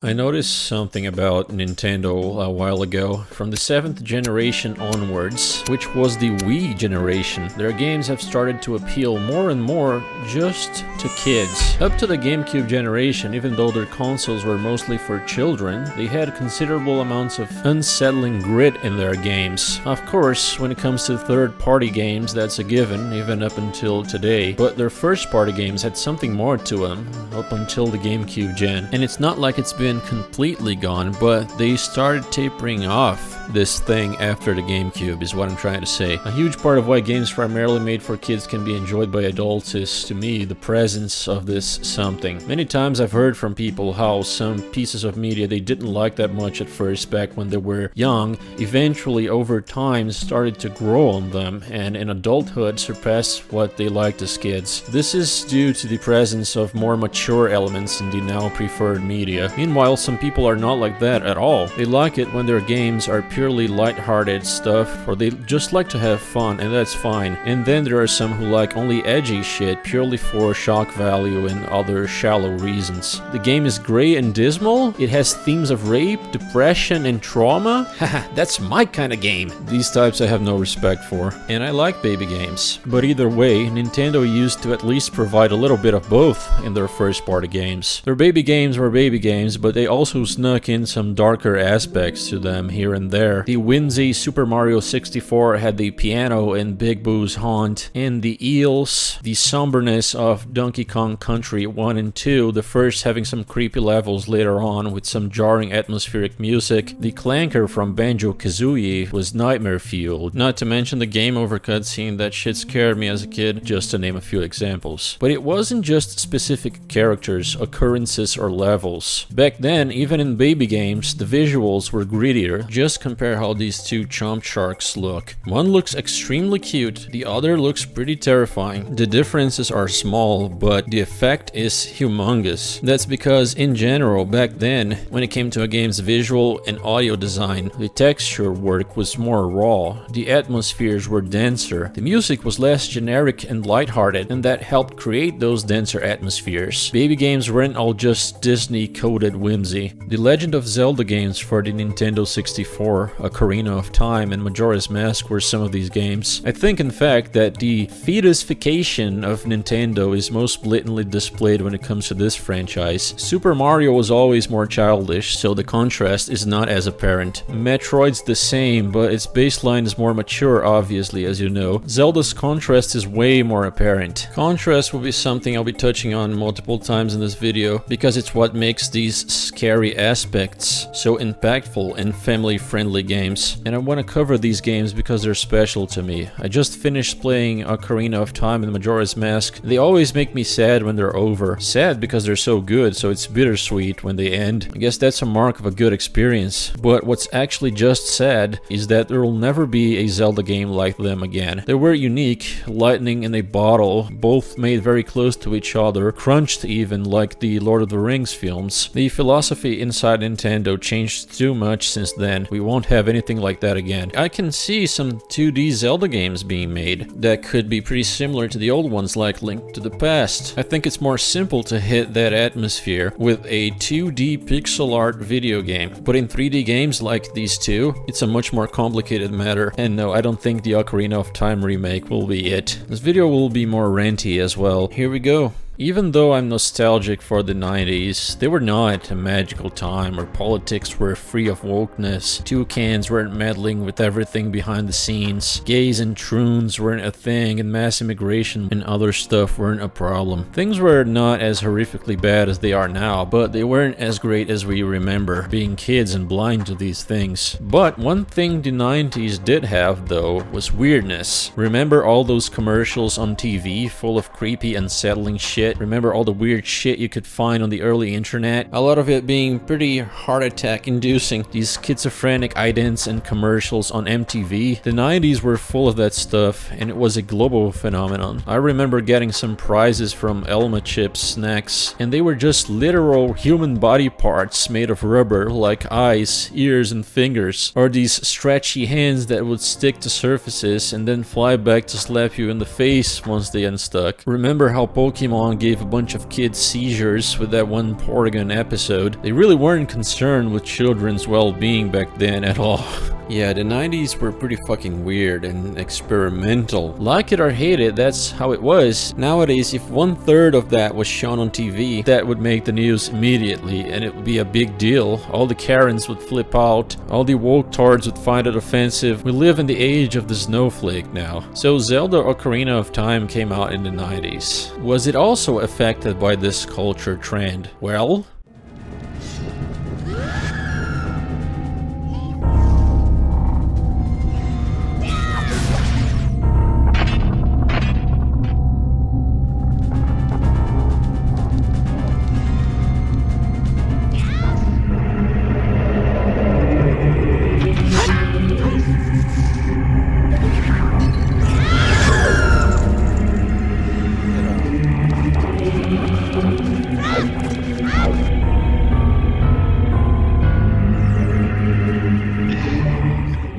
I noticed something about Nintendo a while ago. From the 7th generation onwards, which was the Wii generation, their games have started to appeal more and more just to kids. Up to the GameCube generation, even though their consoles were mostly for children, they had considerable amounts of unsettling grit in their games. Of course, when it comes to third-party games, that's a given, even up until today. But their first-party games had something more to them, up until the GameCube gen. And it's not like it's been completely gone, but they started tapering off this thing after the GameCube is what I'm trying to say. A huge part of why games primarily made for kids can be enjoyed by adults is, to me, the presence of this something. Many times I've heard from people how some pieces of media they didn't like that much at first back when they were young, eventually over time started to grow on them and in adulthood surpassed what they liked as kids. This is due to the presence of more mature elements in the now preferred media. Meanwhile, some people are not like that at all. They like it when their games are purely light-hearted stuff, or they just like to have fun, and that's fine. And then there are some who like only edgy shit purely for shock value and other shallow reasons. The game is gray and dismal. It has themes of rape, depression, and trauma. Haha, that's my kind of game. These types I have no respect for. And I like baby games. But either way, Nintendo used to at least provide a little bit of both in their first-party games. Their baby games were baby games, but they also snuck in some darker aspects to them here and there. The whimsy Super Mario 64 had the piano in Big Boo's Haunt, and the eels, the somberness of Donkey Kong Country 1 and 2, the first having some creepy levels later on with some jarring atmospheric music. The clanker from Banjo-Kazooie was nightmare-fueled, not to mention the game over cutscene. That shit scared me as a kid, just to name a few examples. But it wasn't just specific characters, occurrences, or levels. Back then, even in baby games, the visuals were grittier. Just compare how these two chomp sharks look. One looks extremely cute, the other looks pretty terrifying. The differences are small, but the effect is humongous. That's because, in general, back then, when it came to a game's visual and audio design, the texture work was more raw, the atmospheres were denser, the music was less generic and lighthearted, and that helped create those denser atmospheres. Baby games weren't all just Disney-coded whimsy. The Legend of Zelda games for the Nintendo 64, Ocarina of Time, and Majora's Mask were some of these games. I think, in fact, that the fetusification of Nintendo is most blatantly displayed when it comes to this franchise. Super Mario was always more childish, so the contrast is not as apparent. Metroid's the same, but its baseline is more mature, obviously, as you know. Zelda's contrast is way more apparent. Contrast will be something I'll be touching on multiple times in this video, because it's what makes these scary aspects so impactful in family-friendly games. And I want to cover these games because they're special to me. I just finished playing Ocarina of Time and Majora's Mask. They always make me sad when they're over. Sad because they're so good, so it's bittersweet when they end. I guess that's a mark of a good experience. But what's actually just sad is that there will never be a Zelda game like them again. They were unique, lightning in a bottle, both made very close to each other, crunched even like the Lord of the Rings films. The philosophy inside Nintendo changed too much since then. We won't have anything like that again. I can see some 2D Zelda games being made that could be pretty similar to the old ones like Link to the Past. I think it's more simple to hit that atmosphere with a 2D pixel art video game. But in 3D games like these two, it's a much more complicated matter. And no, I don't think the Ocarina of Time remake will be it. This video will be more ranty as well. Here we go. Even though I'm nostalgic for the 90s, they were not a magical time where politics were free of wokeness, toucans weren't meddling with everything behind the scenes, gays and troons weren't a thing, and mass immigration and other stuff weren't a problem. Things were not as horrifically bad as they are now, but they weren't as great as we remember, being kids and blind to these things. But one thing the 90s did have, though, was weirdness. Remember all those commercials on TV full of creepy, unsettling shit? Remember all the weird shit you could find on the early internet? A lot of it being pretty heart attack inducing. These schizophrenic idents and commercials on MTV. The 90s were full of that stuff, and it was a global phenomenon. I remember getting some prizes from Elma Chips snacks, and they were just literal human body parts made of rubber, like eyes, ears, and fingers, or these stretchy hands that would stick to surfaces and then fly back to slap you in the face once they unstuck. Remember how Pokemon gave a bunch of kids seizures with that one Porygon episode. They really weren't concerned with children's well-being back then at all. Yeah, the 90s were pretty fucking weird and experimental. Like it or hate it, that's how it was. Nowadays, if 1/3 of that was shown on TV, that would make the news immediately, and it would be a big deal. All the Karens would flip out, all the woke tards would find it offensive. We live in the age of the snowflake now. So Zelda Ocarina of Time came out in the 90s. Was it also affected by this culture trend? Well,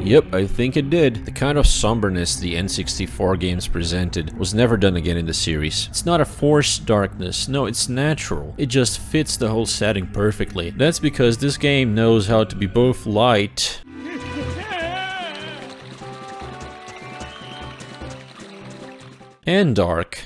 yep, I think it did. The kind of somberness the N64 games presented was never done again in the series. It's not a forced darkness, no, it's natural. It just fits the whole setting perfectly. That's because this game knows how to be both light and dark.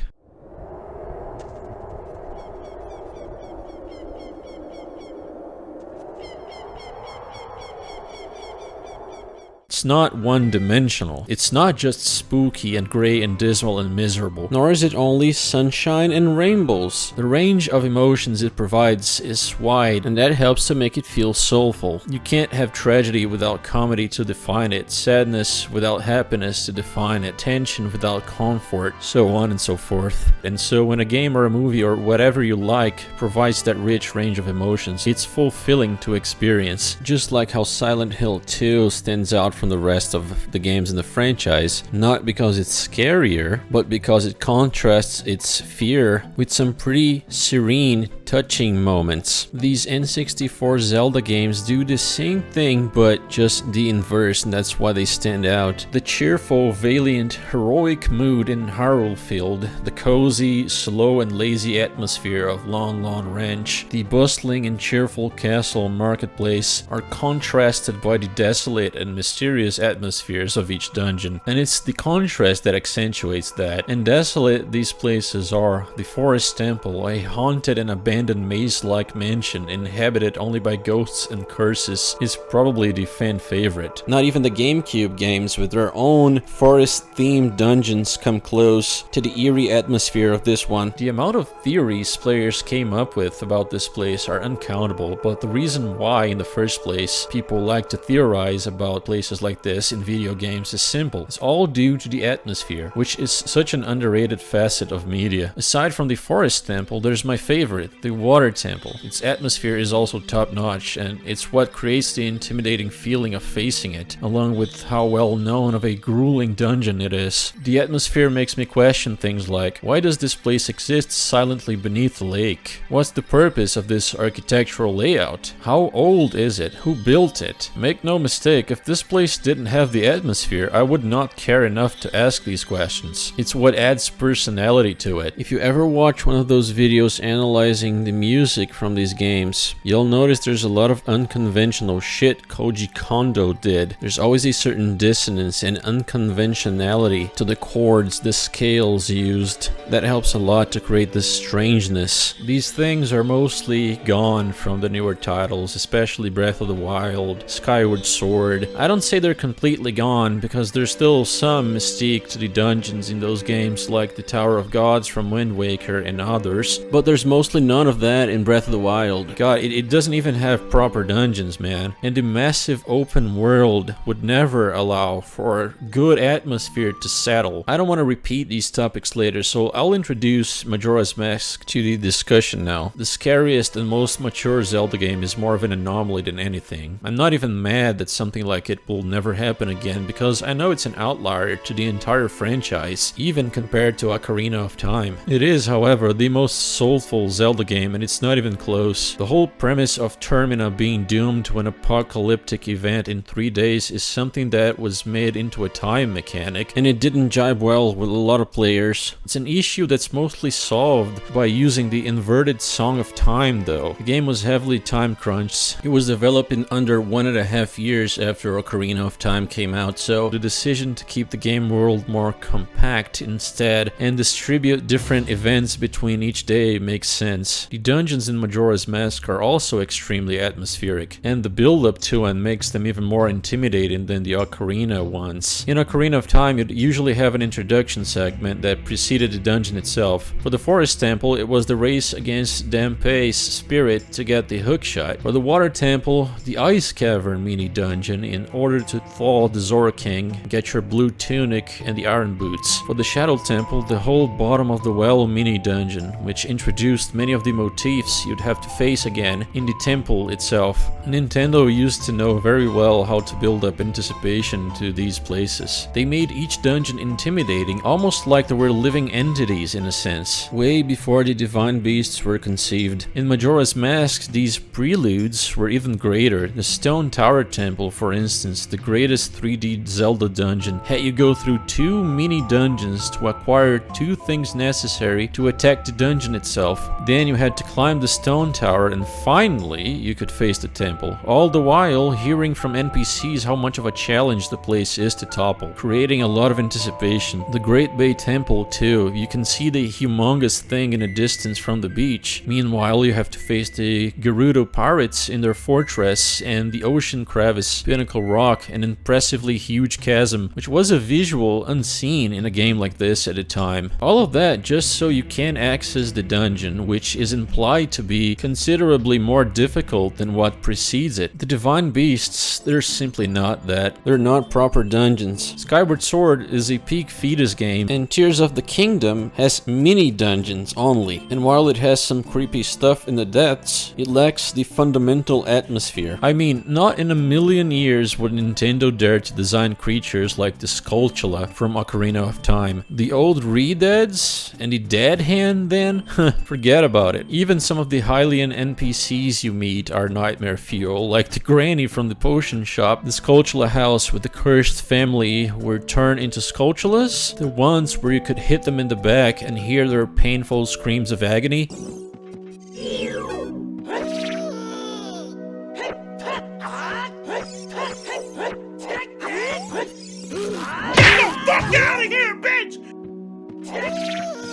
It's not one-dimensional. It's not just spooky and grey and dismal and miserable. Nor is it only sunshine and rainbows. The range of emotions it provides is wide, and that helps to make it feel soulful. You can't have tragedy without comedy to define it, sadness without happiness to define it, tension without comfort, so on and so forth. And so when a game or a movie or whatever you like provides that rich range of emotions, it's fulfilling to experience. Just like how Silent Hill 2 stands out from the rest of the games in the franchise, not because it's scarier, but because it contrasts its fear with some pretty serene, touching moments. These N64 Zelda games do the same thing, but just the inverse, and that's why they stand out. The cheerful, valiant, heroic mood in Hyrule-Field, the cozy, slow and lazy atmosphere of Lon Lon Ranch, the bustling and cheerful castle marketplace are contrasted by the desolate and mysterious atmospheres of each dungeon, and it's the contrast that accentuates that. And desolate these places are: the Forest Temple, a haunted and abandoned maze-like mansion inhabited only by ghosts and curses, is probably the fan favorite. Not even the GameCube games with their own forest-themed dungeons come close to the eerie atmosphere of this one. The amount of theories players came up with about this place are uncountable, but the reason why in the first place people like to theorize about places like this in video games is simple. It's all due to the atmosphere, which is such an underrated facet of media. Aside from the Forest Temple, there's my favorite, the Water Temple. Its atmosphere is also top-notch, and it's what creates the intimidating feeling of facing it, along with how well known of a grueling dungeon it is. The atmosphere makes me question things like, why does this place exist silently beneath the lake? What's the purpose of this architectural layout? How old is it? Who built it? Make no mistake, if this place didn't have the atmosphere, I would not care enough to ask these questions. It's what adds personality to it. If you ever watch one of those videos analyzing the music from these games, you'll notice there's a lot of unconventional shit Koji Kondo did. There's always a certain dissonance and unconventionality to the chords, the scales used, that helps a lot to create this strangeness. These things are mostly gone from the newer titles, especially Breath of the Wild, Skyward Sword. I don't say they're completely gone, because there's still some mystique to the dungeons in those games, like the Tower of Gods from Wind Waker and others, but there's mostly none of that in Breath of the Wild. God, it doesn't even have proper dungeons, man. And the massive open world would never allow for good atmosphere to settle. I don't want to repeat these topics later, so I'll introduce Majora's Mask to the discussion now. The scariest and most mature Zelda game is more of an anomaly than anything. I'm not even mad that something like it will never happen again, because I know it's an outlier to the entire franchise, even compared to Ocarina of Time. It is, however, the most soulful Zelda game, and it's not even close. The whole premise of Termina being doomed to an apocalyptic event in 3 days is something that was made into a time mechanic, and it didn't jibe well with a lot of players. It's an issue that's mostly solved by using the inverted Song of Time though. The game was heavily time crunched. It was developed in under 1.5 years after Ocarina of Time came out, so the decision to keep the game world more compact instead and distribute different events between each day makes sense. The dungeons in Majora's Mask are also extremely atmospheric, and the build-up to and makes them even more intimidating than the Ocarina ones. In Ocarina of Time, you'd usually have an introduction segment that preceded the dungeon itself. For the Forest Temple, it was the race against Dampé's spirit to get the hookshot. For the Water Temple, the Ice Cavern mini-dungeon in order to thaw the Zora King, get your blue tunic and the iron boots. For the Shadow Temple, the whole bottom of the well mini-dungeon, which introduced many of the motifs you'd have to face again in the temple itself. Nintendo used to know very well how to build up anticipation to these places. They made each dungeon intimidating, almost like they were living entities in a sense, way before the divine beasts were conceived. In Majora's Mask, these preludes were even greater. The Stone Tower Temple, for instance, the greatest 3D Zelda dungeon, had you go through 2 mini dungeons to acquire 2 things necessary to attack the dungeon itself. Then you had to climb the Stone Tower, and finally you could face the temple. All the while hearing from NPCs how much of a challenge the place is to topple, creating a lot of anticipation. The Great Bay Temple too, you can see the humongous thing in a distance from the beach. Meanwhile, you have to face the Gerudo pirates in their fortress and the Ocean Crevice, Pinnacle Rock, an impressively huge chasm, which was a visual unseen in a game like this at the time. All of that just so you can access the dungeon, which is implied to be considerably more difficult than what precedes it. The Divine Beasts, they're simply not that. They're not proper dungeons. Skyward Sword is a peak fetus game, and Tears of the Kingdom has mini dungeons only, and while it has some creepy stuff in the depths, it lacks the fundamental atmosphere. I mean, not in a million years would Nintendo dare to design creatures like the Skulltula from Ocarina of Time. The old Redeads and the Dead Hand then? Forget about it. Even some of the Hylian NPCs you meet are nightmare fuel, like the granny from the potion shop, the Skulltula house with the cursed family were turned into Skulltulas, the ones where you could hit them in the back and hear their painful screams of agony.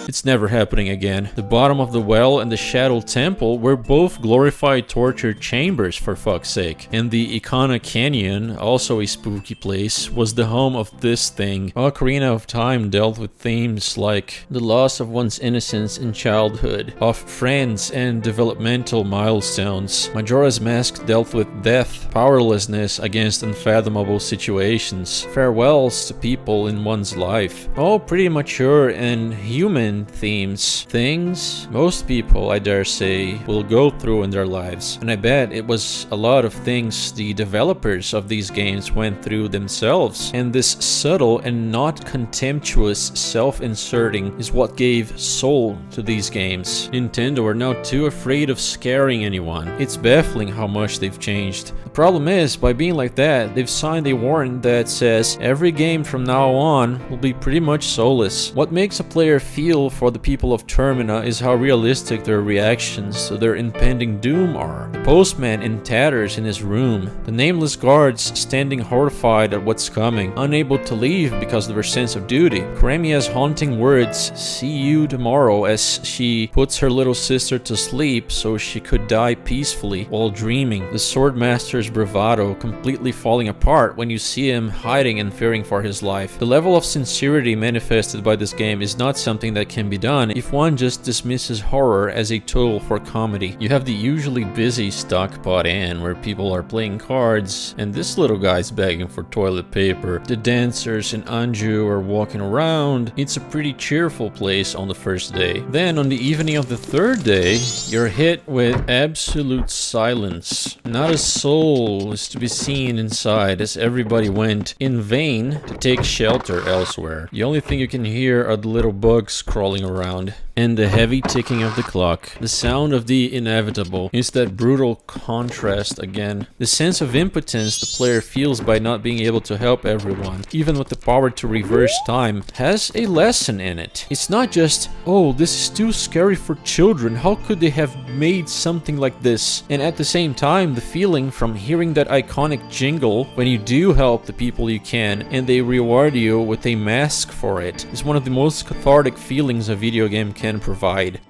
It's never happening again. The bottom of the well and the Shadow Temple were both glorified torture chambers, for fuck's sake. And the Ikana Canyon, also a spooky place, was the home of this thing. Ocarina of Time dealt with themes like the loss of one's innocence in childhood, of friends and developmental milestones. Majora's Mask dealt with death, powerlessness against unfathomable situations, farewells to people in one's life. All pretty mature and human themes. Things most people, I dare say, will go through in their lives. And I bet it was a lot of things the developers of these games went through themselves. And this subtle and not contemptuous self-inserting is what gave soul to these games. Nintendo are now too afraid of scaring anyone. It's baffling how much they've changed. The problem is, by being like that, they've signed a warrant that says every game from now on will be pretty much soulless. What makes a player feel for the people of Termina is how realistic their reactions to their impending doom are. The postman in tatters in his room, the nameless guards standing horrified at what's coming, unable to leave because of their sense of duty. Kremia's haunting words, "See you tomorrow," as she puts her little sister to sleep so she could die peacefully while dreaming. The Swordmaster's bravado completely falling apart when you see him hiding and fearing for his life. The level of sincerity manifested by this game is not something that can can be done if one just dismisses horror as a tool for comedy. You have the usually busy Stockpot Inn where people are playing cards and this little guy's begging for toilet paper. The dancers in Anju are walking around. It's a pretty cheerful place on the first day. Then on the evening of the third day, you're hit with absolute silence. Not a soul is to be seen inside as everybody went in vain to take shelter elsewhere. The only thing you can hear are the little bugs crawling around and the heavy ticking of the clock. The sound of the inevitable is that brutal contrast again. The sense of impotence the player feels by not being able to help everyone, even with the power to reverse time, has a lesson in it. It's not just, oh, this is too scary for children, how could they have made something like this? And at the same time, the feeling from hearing that iconic jingle when you do help the people you can and they reward you with a mask for it is one of the most cathartic feelings a video game can provide.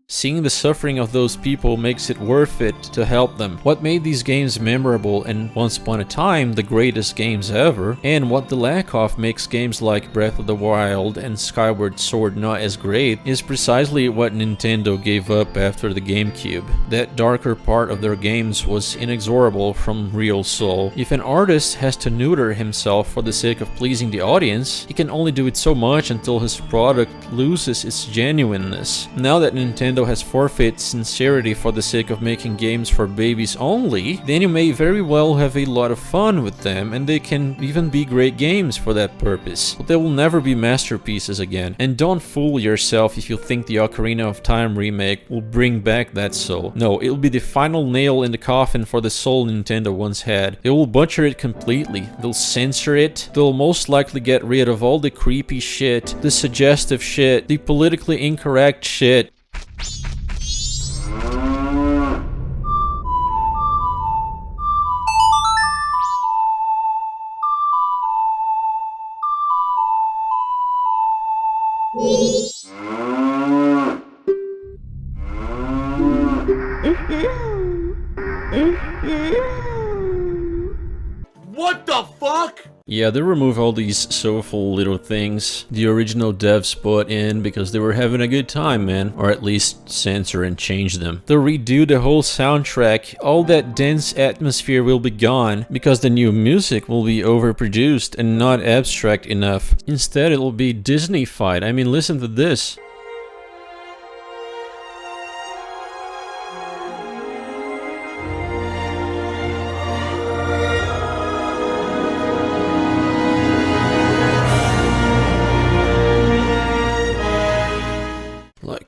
Seeing the suffering of those people makes it worth it to help them. What made these games memorable and once upon a time the greatest games ever, and what the lack of makes games like Breath of the Wild and Skyward Sword not as great, is precisely what Nintendo gave up after the GameCube. That darker part of their games was inexorable from real soul. If an artist has to neuter himself for the sake of pleasing the audience, he can only do it so much until his product loses its genuineness. Now that Nintendo has forfeited sincerity for the sake of making games for babies only, then you may very well have a lot of fun with them, and they can even be great games for that purpose. But they will never be masterpieces again. And don't fool yourself if you think the Ocarina of Time remake will bring back that soul. No, it'll be the final nail in the coffin for the soul Nintendo once had. They will butcher it completely. They'll censor it. They'll most likely get rid of all the creepy shit, the suggestive shit, the politically incorrect shit. What the fuck? Yeah, they remove all these soulful little things the original devs put in because they were having a good time, man. Or at least censor and change them. They'll redo the whole soundtrack. All that dense atmosphere will be gone because the new music will be overproduced and not abstract enough. Instead, it'll be Disney-fied. I mean, listen to this.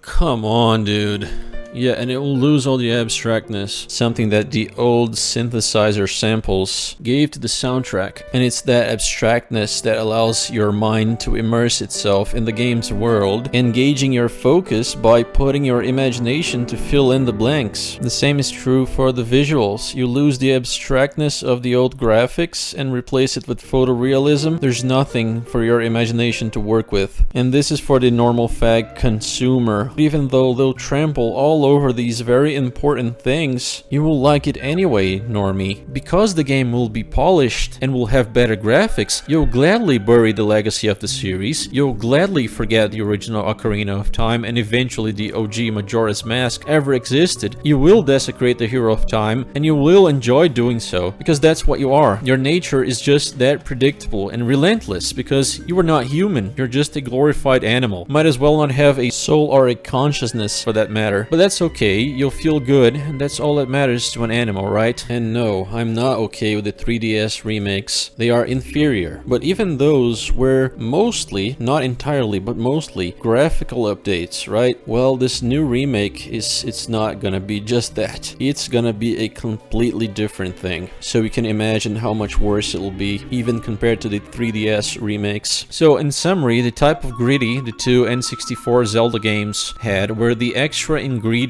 Come on, dude. Yeah, and it will lose all the abstractness, something that the old synthesizer samples gave to the soundtrack. And it's that abstractness that allows your mind to immerse itself in the game's world, engaging your focus by putting your imagination to fill in the blanks. The same is true for the visuals. You lose the abstractness of the old graphics and replace it with photorealism. There's nothing for your imagination to work with. And this is for the normal fag consumer. Even though they'll trample all over these very important things, you will like it anyway, normie. Because the game will be polished and will have better graphics, you'll gladly bury the legacy of the series, you'll gladly forget the original Ocarina of Time and eventually the OG Majora's Mask ever existed. You will desecrate the Hero of Time, and you will enjoy doing so, because that's what you are. Your nature is just that predictable and relentless, because you are not human, you're just a glorified animal. Might as well not have a soul or a consciousness for that matter. But that's that's okay, you'll feel good, and that's all that matters to an animal, right? And no, I'm not okay with the 3DS remakes. They are inferior. But even those were mostly, not entirely, but mostly graphical updates, right? Well, this new remake it's not gonna be just that. It's gonna be a completely different thing. So you can imagine how much worse it will be, even compared to the 3DS remakes. So in summary, the type of gritty the two N64 Zelda games had were the extra ingredient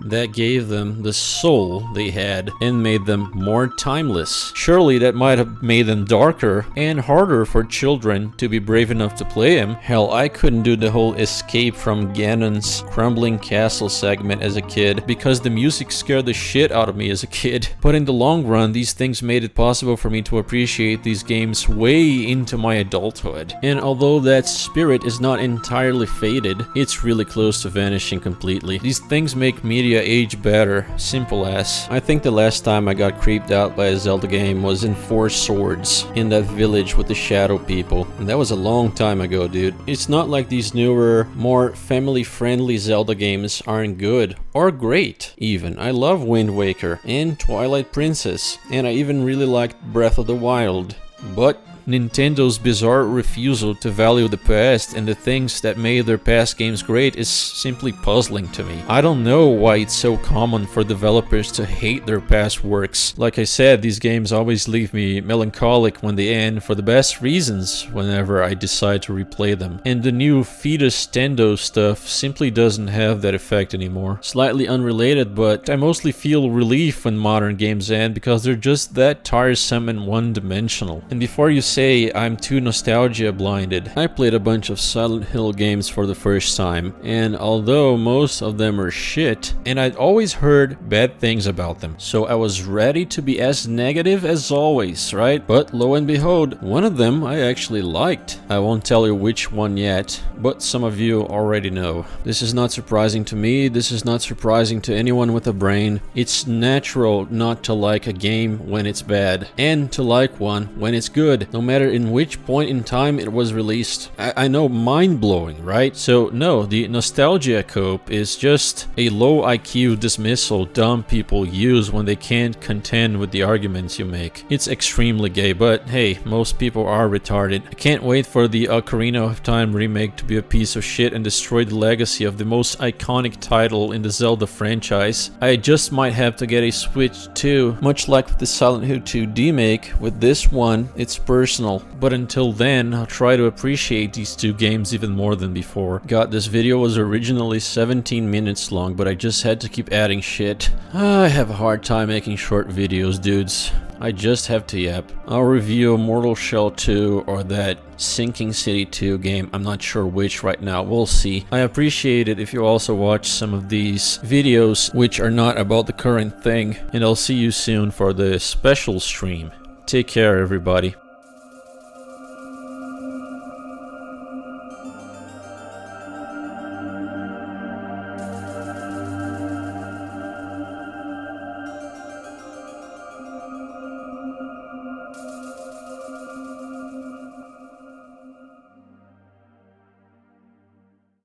that gave them the soul they had and made them more timeless. Surely that might have made them darker and harder for children to be brave enough to play them. Hell, I couldn't do the whole escape from Ganon's crumbling castle segment as a kid because the music scared the shit out of me as a kid. But in the long run, these things made it possible for me to appreciate these games way into my adulthood. And although that spirit is not entirely faded, it's really close to vanishing completely. These things make media age better, simple as. I think the last time I got creeped out by a Zelda game was in Four Swords, in that village with the shadow people. And that was a long time ago, dude. It's not like these newer, more family-friendly Zelda games aren't good, or great, even. I love Wind Waker and Twilight Princess, and I even really liked Breath of the Wild. But Nintendo's bizarre refusal to value the past and the things that made their past games great is simply puzzling to me. I don't know why it's so common for developers to hate their past works. Like I said, these games always leave me melancholic when they end for the best reasons whenever I decide to replay them. And the new Fetus Tendo stuff simply doesn't have that effect anymore. Slightly unrelated, but I mostly feel relief when modern games end because they're just that tiresome and one-dimensional. And before you say I'm too nostalgia blinded, I played a bunch of Silent Hill games for the first time, and although most of them are shit, and I'd always heard bad things about them, so I was ready to be as negative as always, right? But lo and behold, one of them I actually liked. I won't tell you which one yet, but some of you already know. This is not surprising to me, this is not surprising to anyone with a brain. It's natural not to like a game when it's bad, and to like one when it's good, no matter in which point in time it was released. I know, mind-blowing, right? So no, the nostalgia cope is just a low IQ dismissal dumb people use when they can't contend with the arguments you make. It's extremely gay, but hey, most people are retarded. I can't wait for the Ocarina of Time remake to be a piece of shit and destroy the legacy of the most iconic title in the Zelda franchise. I just might have to get a Switch 2, much like with the Silent Hill 2 remake. With this one, it's personal. But until then, I'll try to appreciate these two games even more than before. God, this video was originally 17 minutes long, but I just had to keep adding shit. I have a hard time making short videos, dudes. I just have to yap. I'll review Mortal Shell 2 or that Sinking City 2 game. I'm not sure which right now. We'll see. I appreciate it if you also watch some of these videos which are not about the current thing. And I'll see you soon for the special stream. Take care, everybody.